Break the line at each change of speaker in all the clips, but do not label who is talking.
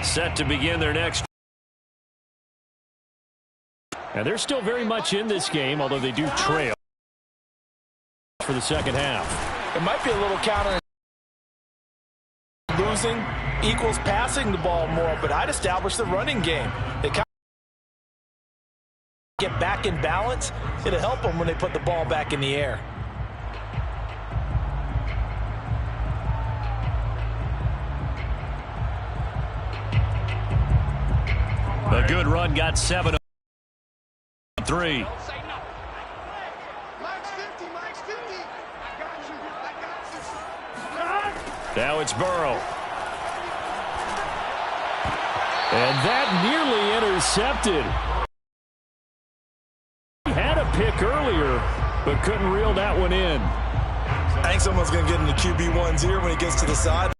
set to begin their next. And they're still very much in this game, although they do trail for the second half.
It might be a little counter. Losing equals passing the ball more, but I'd establish the running game. They kind of get back in balance. It'll help them when they put the ball back in the air.
A good run, got 7 on 3. Now it's Burrow. And that nearly intercepted. He had a pick earlier, but couldn't reel that one in.
I think someone's going to get into QB1's ear when he gets to the side.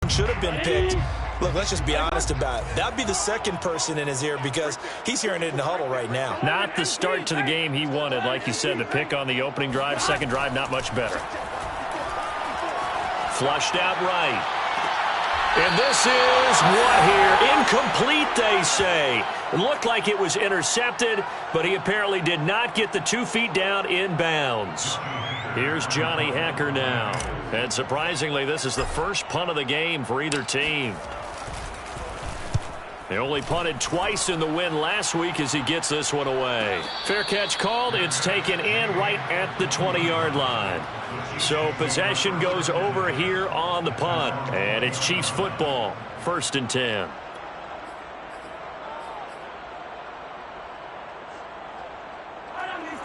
Should have been picked. Look, let's just be honest about it. That'd be the second person in his ear because he's hearing it in the huddle right now.
Not the start to the game he wanted. Like you said, the pick on the opening drive, second drive, not much better. Flushed out right. And this is what here? Incomplete, they say. It looked like it was intercepted, but he apparently did not get the 2 feet down in bounds. Here's Johnny Hacker now. And surprisingly, this is the first punt of the game for either team. They only punted twice in the win last week as he gets this one away. Fair catch called. It's taken in right at the 20-yard line. So possession goes over here on the punt. And it's Chiefs football. 1st and 10.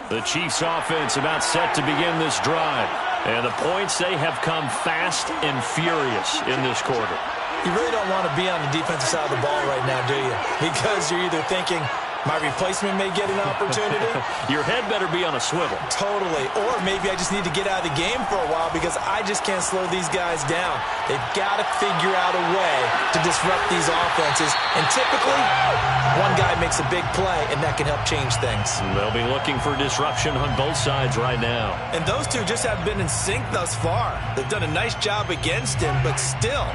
The Chiefs offense about set to begin this drive. And the points, they have come fast and furious in this quarter.
You really don't want to be on the defensive side of the ball right now, do you? Because you're either thinking, my replacement may get an opportunity.
Your head better be on a swivel.
Totally. Or maybe I just need to get out of the game for a while because I just can't slow these guys down. They've got to figure out a way to disrupt these offenses. And typically, one guy makes a big play, and that can help change things.
They'll be looking for disruption on both sides right now.
And those two just haven't been in sync thus far. They've done a nice job against him, but still,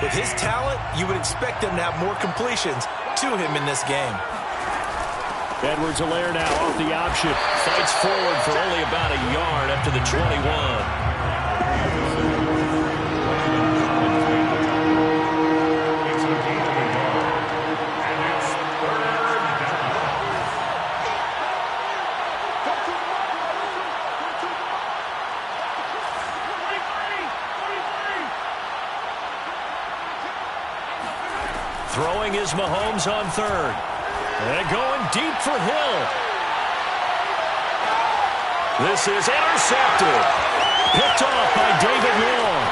with his talent, you would expect them to have more completions to him in this game.
Edwards-Helaire now off the option. Fights forward for only about a yard up to the 21. Throwing is Mahomes on 3rd. And going deep for Hill. This is intercepted. Picked off by David Long.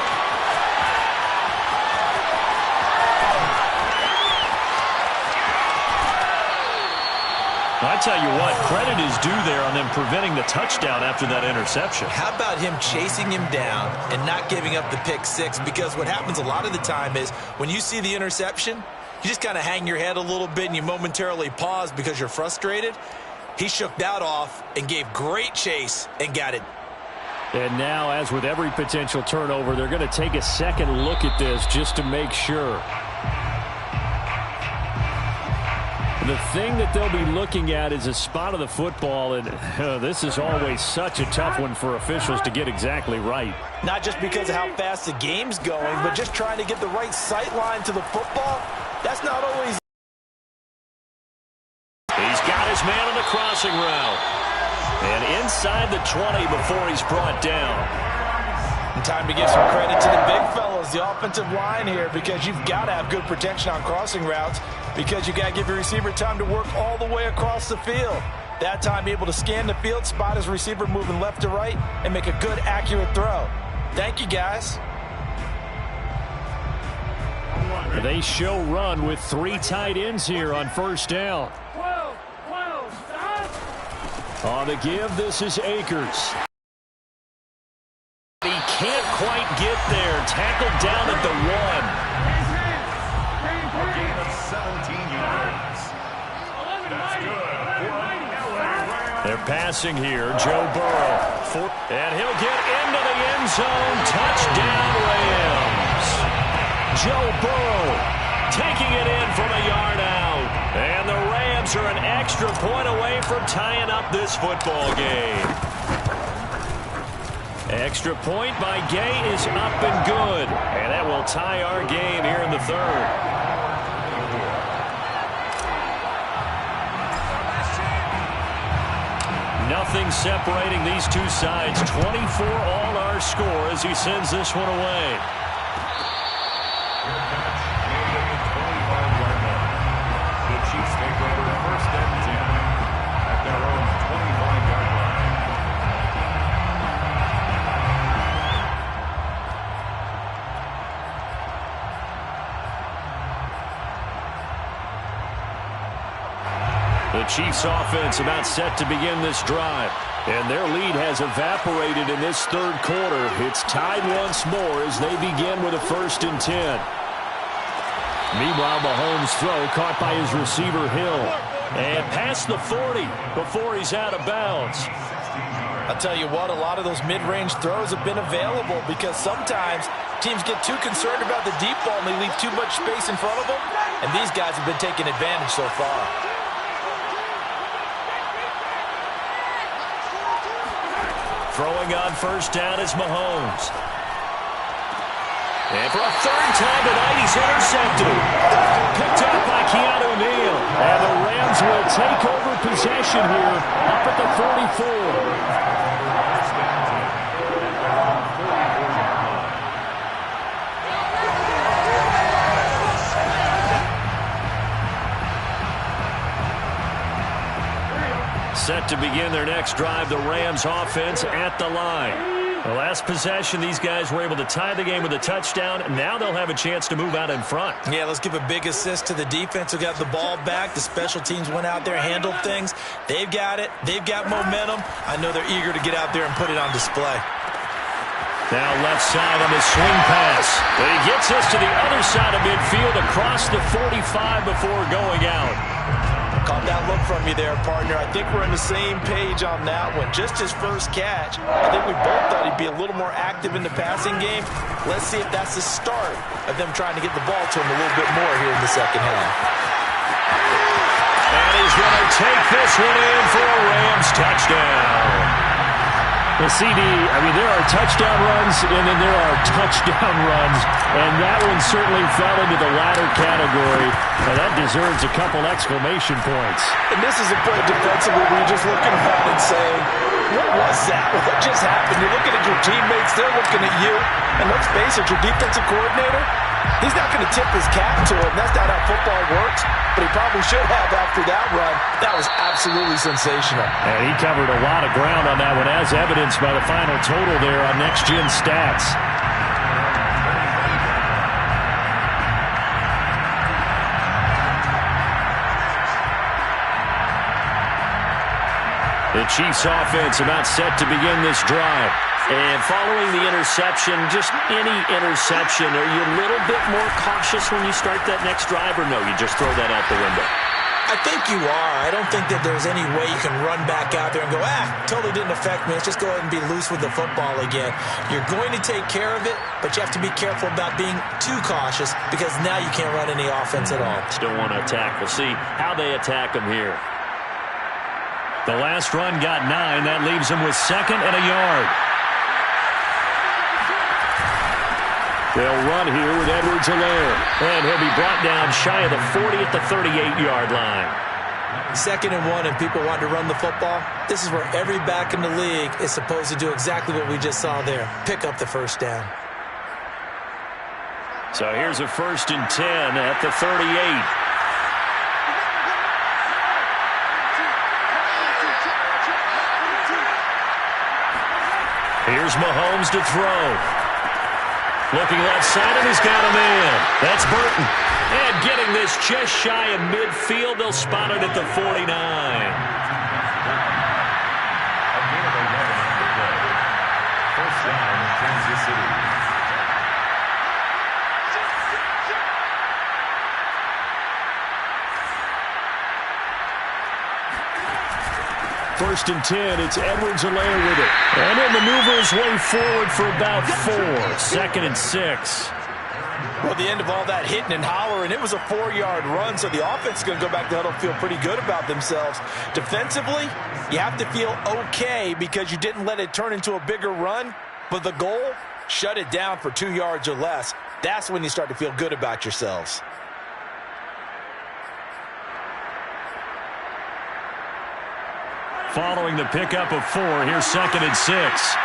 I tell you what, credit is due there on them preventing the touchdown after that interception.
How about him chasing him down and not giving up the pick 6? Because what happens a lot of the time is when you see the interception, you just kind of hang your head a little bit and you momentarily pause because you're frustrated. He shook that off and gave great chase and got it.
And now, as with every potential turnover, they're going to take a second look at this just to make sure. The thing that they'll be looking at is a spot of the football, and this is always such a tough one for officials to get exactly right.
Not just because of how fast the game's going, but just trying to get the right sight line to the football. That's not always.
He's got his man on the crossing route. And inside the 20 before he's brought down.
And time to give some credit to the big fellows, the offensive line here, because you've got to have good protection on crossing routes because you got to give your receiver time to work all the way across the field. That time, be able to scan the field, spot his receiver moving left to right, and make a good, accurate throw. Thank you, guys.
They show run with 3 tight ends here on 1st down. On the give, this is Akers. He can't quite get there. Tackled down at the 1.
A gain of 17 yards. That's good.
They're passing here. Joe Burrow. And he'll get into the end zone. Touchdown, Rams. Joe Burrow Rams are an extra point away from tying up this football game. Extra point by Gay is up and good. And that will tie our game here in the third. Nothing separating these two sides. 24 all our score as he sends this one away.
The Chiefs take over 1st and 10 at their own 25-yard line.
The Chiefs offense about set to begin this drive. And their lead has evaporated in this third quarter. It's tied once more as they begin with a 1st and 10. Meanwhile, Mahomes' throw caught by his receiver Hill. And past the 40 before he's out of bounds.
I'll tell you what, a lot of those mid-range throws have been available because sometimes teams get too concerned about the deep ball and they leave too much space in front of them. And these guys have been taking advantage so far.
Throwing on 1st down is Mahomes. And for a 3rd time tonight, he's intercepted. Picked up by Keanu Neal. And the Rams will take over possession here up at the 44. Set to begin their next drive, the Rams offense at the line. The last possession, these guys were able to tie the game with a touchdown. Now they'll have a chance to move out in front.
Yeah, let's give a big assist to the defense who got the ball back. The special teams went out there, handled things. They've got it. They've got momentum. I know they're eager to get out there and put it on display.
Now left side on the swing pass. But he gets us to the other side of midfield across the 45 before going out.
Caught that look from you there, partner. I think we're on the same page on that one. Just his first catch. I think we both thought he'd be a little more active in the passing game. Let's see if that's the start of them trying to get the ball to him a little bit more here in the second half.
And he's going to take this one in for a Rams touchdown.
The CD, I mean, there are touchdown runs, and then there are touchdown runs, and that one certainly fell into the latter category, and that deserves a couple exclamation points.
And this is a play defensively where you're just looking around and saying, what was that? What just happened? You're looking at your teammates, they're looking at you, and let's face it, your defensive coordinator, he's not going to tip his cap to him. That's not how football works, but he probably should have after that run. That was absolutely sensational.
And he covered a lot of ground on that one, as evidenced by the final total there on Next Gen Stats.
The Chiefs offense about set to begin this drive. And following the interception, just any interception, are you a little bit more cautious when you start that next drive, or no, you just throw that out the window?
I think you are. I don't think that there's any way you can run back out there and go, totally didn't affect me. Let's just go ahead and be loose with the football again. You're going to take care of it, but you have to be careful about being too cautious because now you can't run any offense at all.
Still want to attack. We'll see how they attack them here. The last run got 9. That leaves them with 2nd and a yard. They'll run here with Edwards-Helaire. And he'll be brought down shy of the 40 at the 38-yard line.
2nd and 1 and people want to run the football. This is where every back in the league is supposed to do exactly what we just saw there. Pick up the 1st down.
So here's a 1st and 10 at the 38. Here's Mahomes to throw. Looking left side, and he's got a man. That's Burton. And getting this just shy of midfield. They'll spot it at the 49.
First down, Kansas City.
1st and 10, it's Edwards-Helaire with it. And he'll maneuver his way forward for about 4. 2nd and 6.
Well, at the end of all that hitting and hollering, it was a 4-yard run, so the offense is going to go back to the huddle, feel pretty good about themselves. Defensively, you have to feel okay because you didn't let it turn into a bigger run, but the goal, shut it down for 2 yards or less. That's when you start to feel good about yourselves.
Following the pickup of 4, here's 2nd and 6.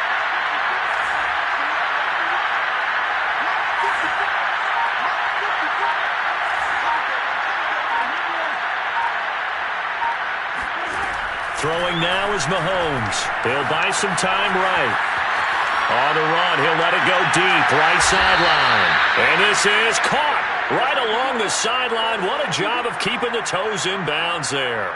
Throwing now is Mahomes. He'll buy some time right. On the run, he'll let it go deep, right sideline. And this is caught right along the sideline. What a job of keeping the toes in bounds there.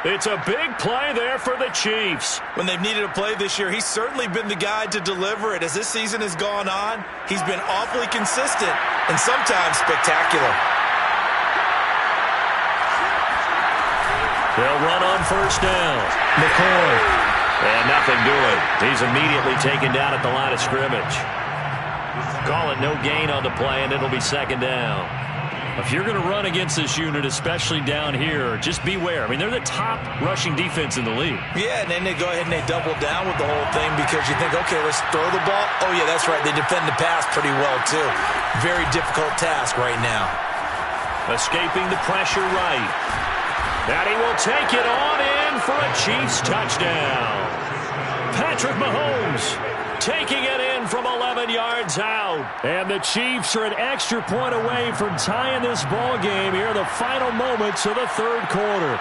It's a big play there for the Chiefs.
When they've needed a play this year, he's certainly been the guy to deliver it. As this season has gone on, he's been awfully consistent and sometimes spectacular.
They'll run on first down. McCoy. And nothing doing. He's immediately taken down at the line of scrimmage. Call it no gain on the play, and it'll be 2nd down.
If you're going to run against this unit, especially down here, just beware. I mean, they're the top rushing defense in the league.
Yeah, and then they go ahead and they double down with the whole thing because you think, okay, let's throw the ball. Oh, yeah, that's right. They defend the pass pretty well, too. Very difficult task right now.
Escaping the pressure right. And he will take it on in for a Chiefs touchdown. Patrick Mahomes taking it in from 11 yards out.
And the Chiefs are an extra point away from tying this ball game here in the final moments of the 3rd quarter.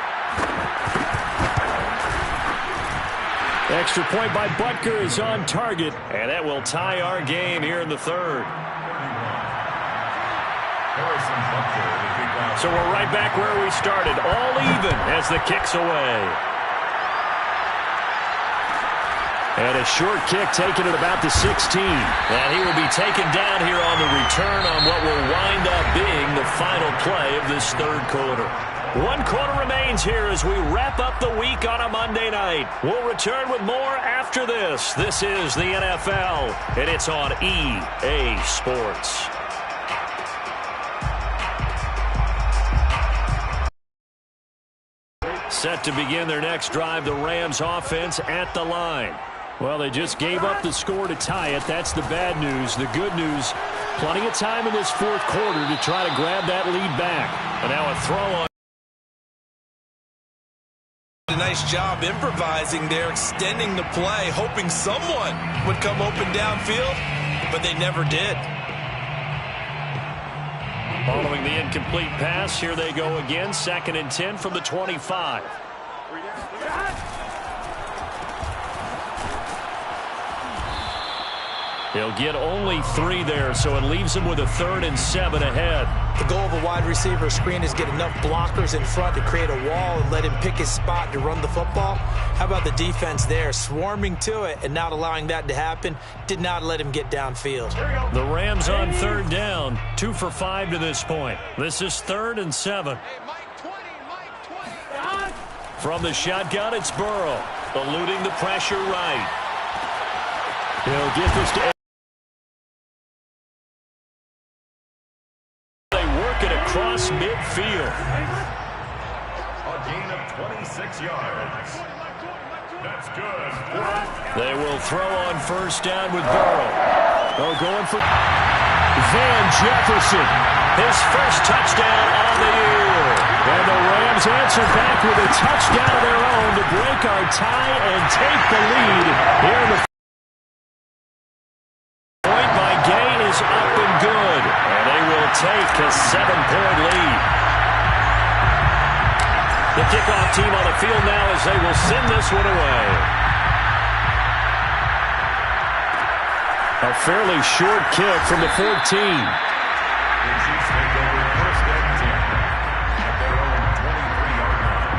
Extra point by Butker is on target, and that will tie our game here in the 3rd. So we're right back where we started, all even as the kick's away. And a short kick taken at about the 16.
And he will be taken down here on the return on what will wind up being the final play of this 3rd quarter. 1 quarter remains here as we wrap up the week on a Monday night. We'll return with more after this. This is the NFL, and it's on EA Sports.
Set to begin their next drive, the Rams offense at the line. Well, they just gave up the score to tie it. That's the bad news. The good news, plenty of time in this 4th quarter to try to grab that lead back. And now a throw on.
A nice job improvising there, extending the play, hoping someone would come open downfield, but they never did.
Following the incomplete pass, here they go again. 2nd and 10 from the 25. He'll get only 3 there, so it leaves him with a 3rd and 7 ahead.
The goal of a wide receiver screen is get enough blockers in front to create a wall and let him pick his spot to run the football. How about the defense there, swarming to it and not allowing that to happen? Did not let him get downfield.
The Rams on 3rd down, 2 for 5 to this point. This is 3rd and 7. From the shotgun, it's Burrow, eluding the pressure right. He'll get this to... across midfield.
A gain of 26 yards. That's good.
They will throw on first down with Burrow. They're going for Van Jefferson.
His first touchdown on the year.
And the Rams answer back with a touchdown of their own to break our tie and take the lead here in the point by Gay is up and good. And they will take a 7-point lead.
The kickoff team on the field now as they will send this one away.
A fairly short kick from the 14.
The Chiefs take over 1st and 10 at their own 23-yard line.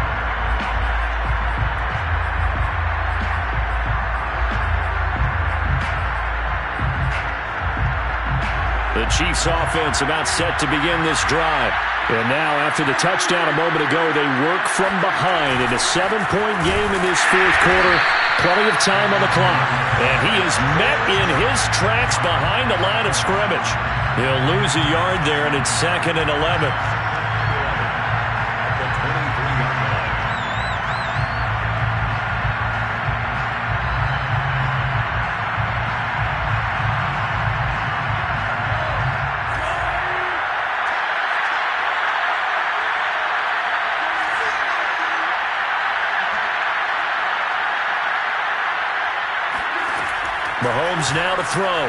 The Chiefs offense about set to begin this drive. And now, after the touchdown a moment ago, they work from behind in a 7-point game in this fourth quarter. Plenty of time on the clock. And he is met in his tracks behind the line of scrimmage. He'll lose a yard there, and it's 2nd and 11. Mahomes now to throw.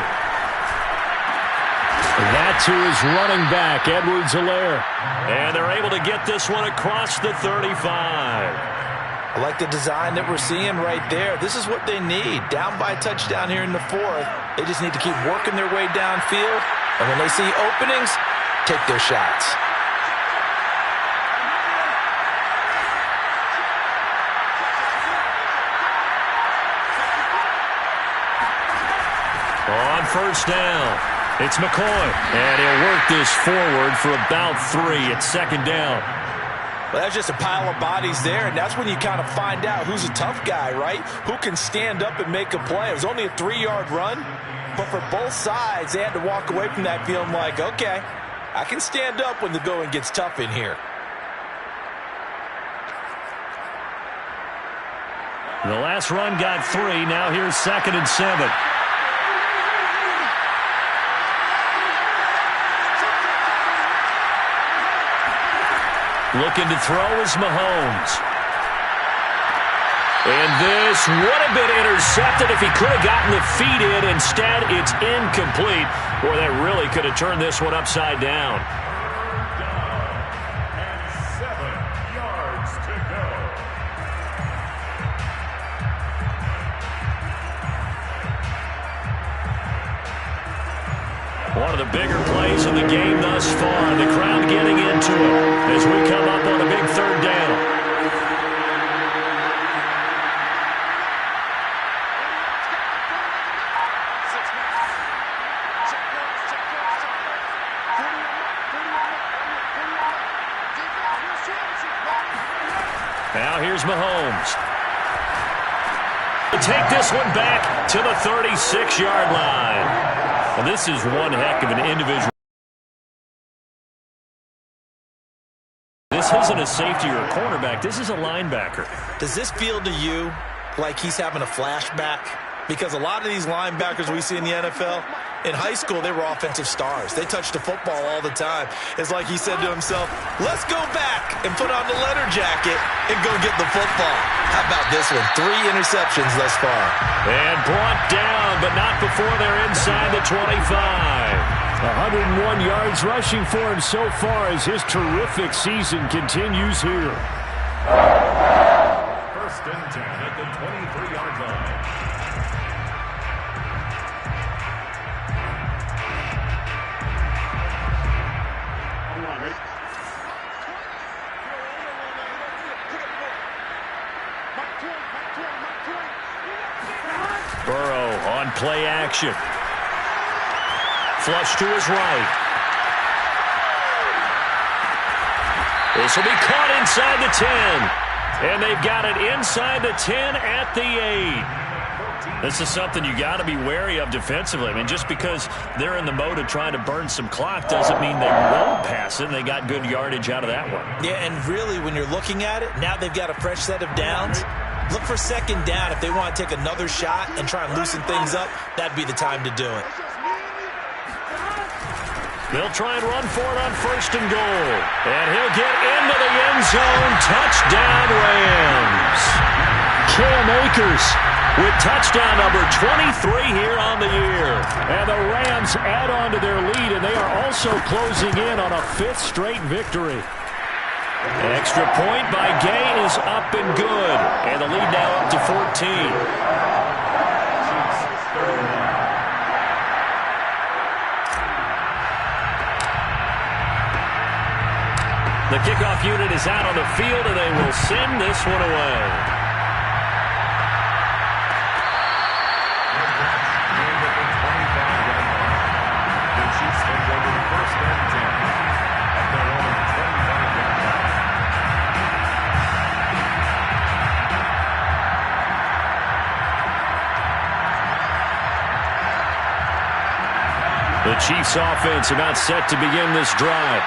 That to his running back, Edwards-Helaire. And they're able to get this one across the 35.
I like the design that we're seeing right there. This is what they need. Down by a touchdown here in the fourth. They just need to keep working their way downfield. And when they see openings, take their shots.
On first down, it's McCoy. And he'll work this forward for about 3. It's 2nd down.
Well, that's just a pile of bodies there, and that's when you kind of find out who's a tough guy, right? Who can stand up and make a play. It was only a 3-yard run, but for both sides, they had to walk away from that feeling like, okay, I can stand up when the going gets tough in here.
The last run got 3. Now here's 2nd and 7. Looking to throw is Mahomes. And this would have been intercepted if he could have gotten the feet in. Instead, it's incomplete. Boy, that really could have turned this one upside down.
7 yards to go.
One of the bigger plays in the game thus far. The crowd getting into it as we come up on a big 3rd down. Now here's Mahomes. Take this one back to the 36-yard line. Well, this is one heck of an individual. This isn't a safety or a cornerback. This is a linebacker.
Does this feel to you like he's having a flashback? Because a lot of these linebackers we see in the NFL, in high school, they were offensive stars. They touched the football all the time. It's like he said to himself, let's go back and put on the leather jacket and go get the football. How about this one? 3 interceptions thus far.
And brought down, but not before they're inside the 25. 101 yards rushing for him so far as his terrific season continues here.
1st and 10 at the 23-yard line.
Burrow on play action. Flush to his right. This will be caught inside the 10. And they've got it inside the 10 at the 8. This is something you got to be wary of defensively. I mean, just because they're in the mode of trying to burn some clock doesn't mean they won't pass it. They got good yardage out of that one.
Yeah, and really, when you're looking at it, now they've got a fresh set of downs. Look for 2nd down. If they want to take another shot and try and loosen things up, that'd be the time to do it.
They'll try and run for it on 1st and goal. And he'll get into the end zone. Touchdown, Rams. Cam Akers with touchdown number 23 here on the year. And the Rams add on to their lead, and they are also closing in on a 5th straight victory. Extra point by Gay is up and good. And the lead now up to 14. The kickoff unit is out on the field, and they will send this one away.
The Chiefs take over
Chiefs offense about set to begin this drive.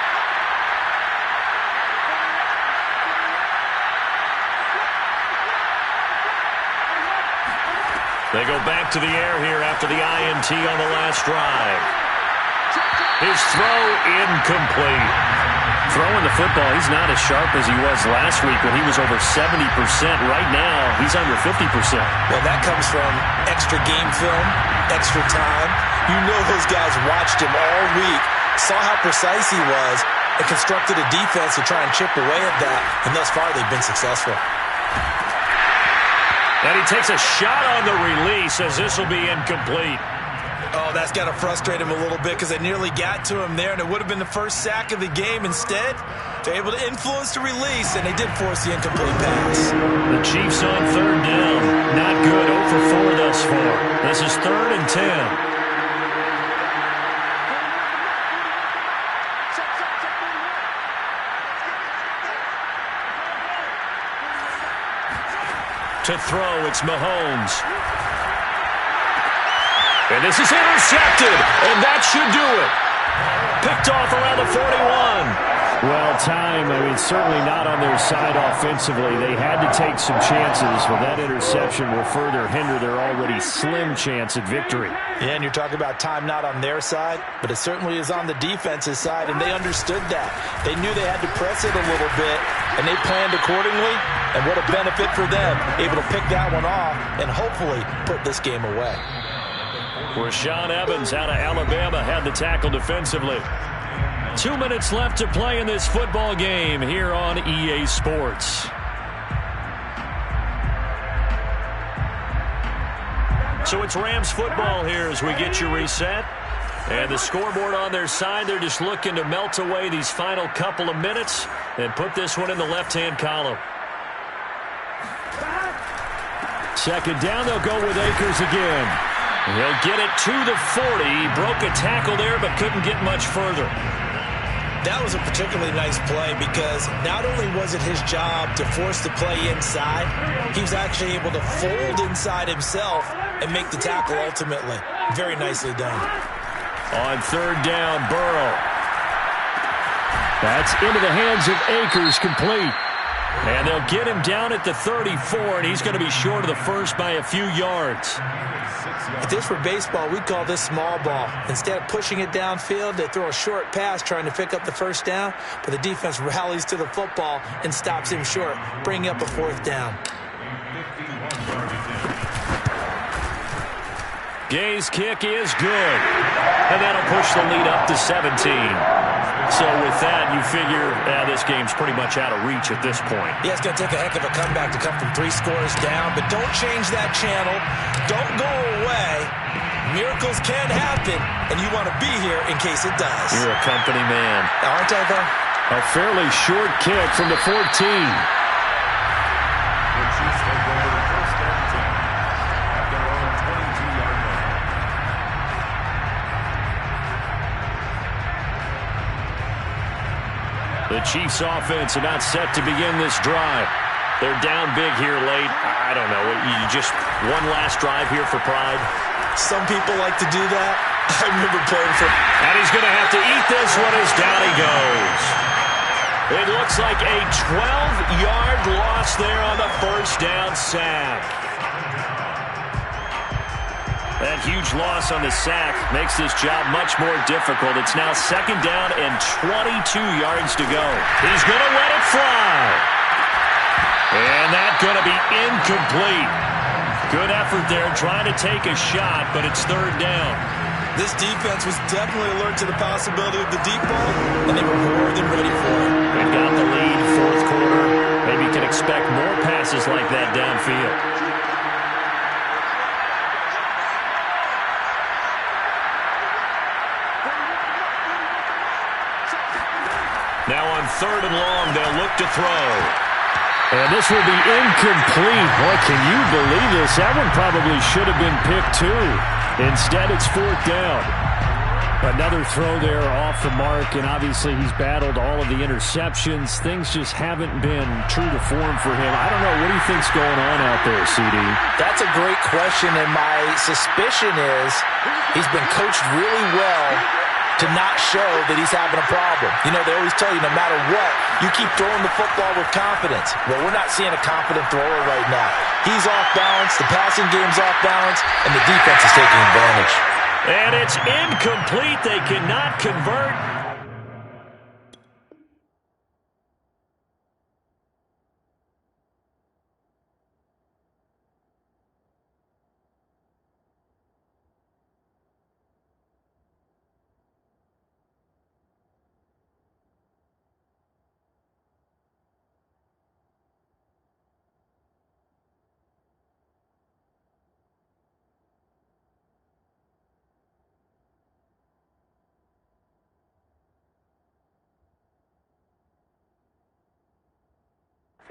They go back to the air here after the INT on the last drive. His throw incomplete. Throwing the football, he's not as sharp as he was last week when he was over 70%. Right now, he's under 50%.
Well, that comes from extra game film, extra time. You know those guys watched him all week, saw how precise he was, and constructed a defense to try and chip away at that. And thus far, they've been successful.
And he takes a shot on the release as this will be incomplete.
Oh, that's got to frustrate him a little bit because they nearly got to him there, and it would have been the first sack of the game. Instead, they're able to influence the release, and they did force the incomplete pass.
The Chiefs on third down. Not good. 0 for 4 thus far. This is 3rd and 10. To throw, it's Mahomes. And this is intercepted, and that should do it. Picked off around the 41. Well, time, certainly not on their side offensively. They had to take some chances, but that interception will further hinder their already slim chance at victory.
Yeah, and you're talking about time not on their side, but it certainly is on the defense's side, and they understood that. They knew they had to press it a little bit, and they planned accordingly, and what a benefit for them, able to pick that one off and hopefully put this game away.
Rashaan Evans out of Alabama had the tackle defensively. 2 minutes left to play in this football game here on EA Sports. So it's Rams football here as we get you reset. And the scoreboard on their side, they're just looking to melt away these final couple of minutes and put this one in the left-hand column. Second down, they'll go with Akers again. He'll get it to the 40. He broke a tackle there but couldn't get much further.
That was a particularly nice play because not only was it his job to force the play inside, he was actually able to fold inside himself and make the tackle ultimately. Very nicely done.
On third down, Burrow. That's into the hands of Akers, complete. And they'll get him down at the 34, and he's going to be short of the first by a few yards.
If this were baseball, we'd call this small ball. Instead of pushing it downfield, they throw a short pass trying to pick up the first down, but the defense rallies to the football and stops him short, bringing up a 4th down.
Gay's kick is good, and that'll push the lead up to 17. So with that, you figure this game's pretty much out of reach at this point.
Yeah, it's going to take a heck of a comeback to come from 3 scores down, but don't change that channel. Don't go away. Miracles can happen, and you want to be here in case it does.
You're a company man.
Aren't I, though?
A fairly short kick from the 14.
The Chiefs take over the 1st and 10 at their own 22-yard line.
The Chiefs offense about set to begin this drive. They're down big here late. I don't know. You just one last drive here for pride.
Some people like to do that. I remember playing for...
And he's going to have to eat this one as down he goes. It looks like a 12-yard loss there on the first down sack.
That huge loss on the sack makes this job much more difficult. It's now 2nd down and 22 yards to go.
He's going to let it fly. And that's going to be incomplete. Good effort there trying to take a shot, but it's 3rd down.
This defense was definitely alert to the possibility of the deep ball, and they were more than ready for it.
They've got the lead, 4th quarter. Maybe you can expect more passes like that downfield.
Now on 3rd and long, they'll look to throw.
And this will be incomplete. Boy, can you believe this? That one probably should have been picked too. Instead, it's 4th down. Another throw there off the mark, and obviously he's battled all of the interceptions. Things just haven't been true to form for him. I don't know. What do you think's going on out there, CD?
That's a great question, and my suspicion is he's been coached really well to not show that he's having a problem. You know, they always tell you no matter what, you keep throwing the football with confidence. Well, we're not seeing a confident thrower right now. He's off balance, the passing game's off balance, and the defense is taking advantage.
And it's incomplete. They cannot convert.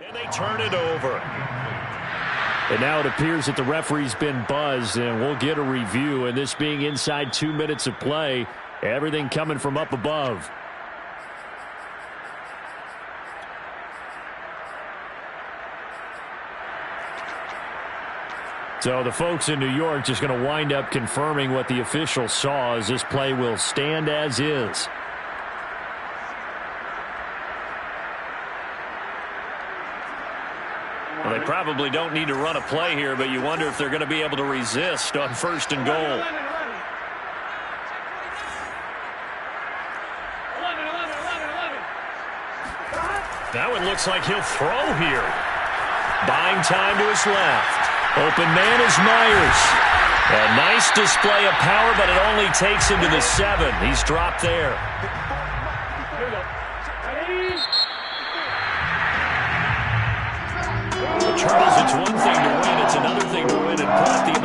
And they turn it over.
And now it appears that the referee's been buzzed, and we'll get a review. And this being inside 2 minutes of play, everything coming from up above. So the folks in New York just going to wind up confirming what the official saw, as this play will stand as is.
Well, they probably don't need to run a play here, but you wonder if they're going to be able to resist on 1st and goal. Now it looks like he'll throw here. Buying time to his left. Open man is Myers. A nice display of power, but it only takes him to the 7. He's dropped there. Charles, it's one thing to win. It's another thing to win and put up the